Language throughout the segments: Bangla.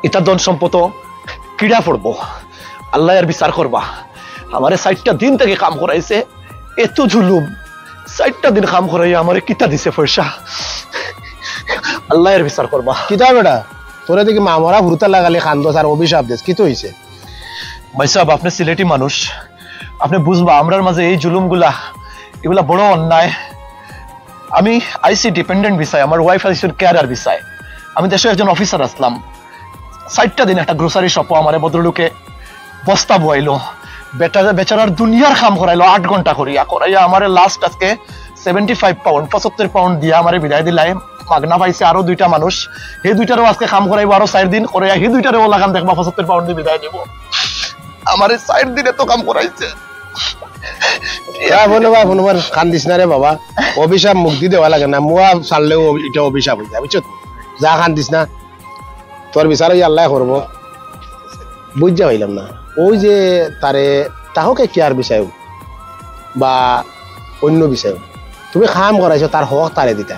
ইটা ধন সম্পদ কিড়া পড়ব আল্লাহ আর বিচার করবা আমারে 60টা দিন থেকে কাম করাইছে এত জুলুম 60টা দিন কাম করাই আমারে কিতা দিছে পয়সা আল্লাহ এর বিচার করবা কিতা বেটা তোরা দেখি মামরা হুরুতা লাগালে খান্দস আর অভিশাপ দেশ কি তো হইছে ভাই সাহেব আপনি সিলেটি মানুষ আপনি বুঝবা আমরার মাঝে এই জুলুমগুলা এগুলা বড় অন্যায় আমি আইসি ডিপেন্ডেন্ট ভিসায় আমার ওয়াইফ আইসির কেয়ারার ভিসায় আমি দেশে একজন অফিসার আসলাম 60টা দিন একটা গ্রোসারি শপও আমার ভদ্রলোকে বস্তা বইলো বেচারার দুনিয়ার কাম করাইলো 8 ঘন্টা করাইয়া আমার লাস্ট আজকে 75 পাউন্ড 75 পাউন্ড দিয়ে আমার বিদায় দিলাই মাগনা পাইছে আরো 2টা মানুষ এই 2টারও আজকে কাম করাইবো আরো 4 দিন করাইয়া এই 2টারও লাগাম দেখবা 75 পাউন্ড দিয়ে বিদায় দিব আমার 4 দিনে তো কাম করাইছে কান্দিস না রে বাবা অভিশাপ মুক্তি দেওয়া লাগে না মুয়া চাললেও এটা অভিশাপ হয়ে যায় বুঝছো যা কান্দিস না তোর বিচার আল্লাহ করবো বুঝতে পাইলাম না ওই যে তারে তাহকে কেয়ার বিষয় বা অন্য বিষয় তুমি কাম করাইছো তার হক তারে দিতে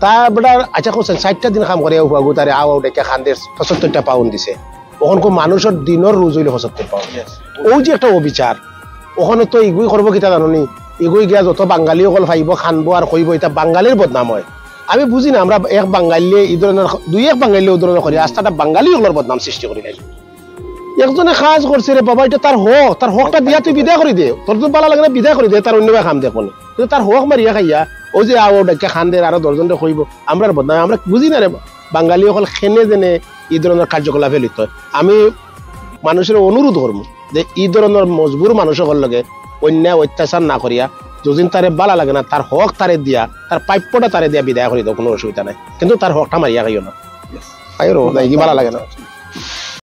তা বেটার আচ্ছা কোথায় 60টা দিন কাম করে তারে আও ডেকে খান্দের 75টা পাউন্ড দিছে ওখান মানুষের দিনের রোজ হইলে 75 পাউন্ড ওই যে একটা অবিচার ওখানে তো এগুই করবো কিতা জানি এগুই গিয়া যত বাঙালি অকল ফাইব খানবো আর কইব এটা বাঙালির বদনাম হয় আমি বুঝি না আমরা এক বাঙালিয়ে এই ধরনের 2-1 বাঙালিয়ে এই ধরনের করি আস্থাটা বাঙালি ওগুলোর বদনাম সৃষ্টি করি নাই একজনে কাজ করছে রে বাবা এটা তার হকটা দিয়া তুই বিদায় করে দে তোর তো ভালো লাগে না বিদায় করে দে তার অন্য কাম দেখো কিন্তু তার হক মারিয়া খাইয়া ও যে আও ডাকে খান দে আরো 10 জনটা কইব আমরা বদনাম আমরা বুঝি না রে বাঙালি অকল খেনে জেনে এই ধরনের কার্যকলাপে লিপ্ত আমি মানুষের অনুরোধ করবো যে এই ধরনের মজবুর মানুষের লগে অন্যায় অত্যাচার না করিয়া যদিন তারে ভালো লাগে না তার হক তারে দিয়া তার প্রাপ্যটা তারে দিয়া বিদায় করে দাও কোনো অসুবিধা নাই কিন্তু তার হকটা মারিয়া খাইও না ভালো লাগে না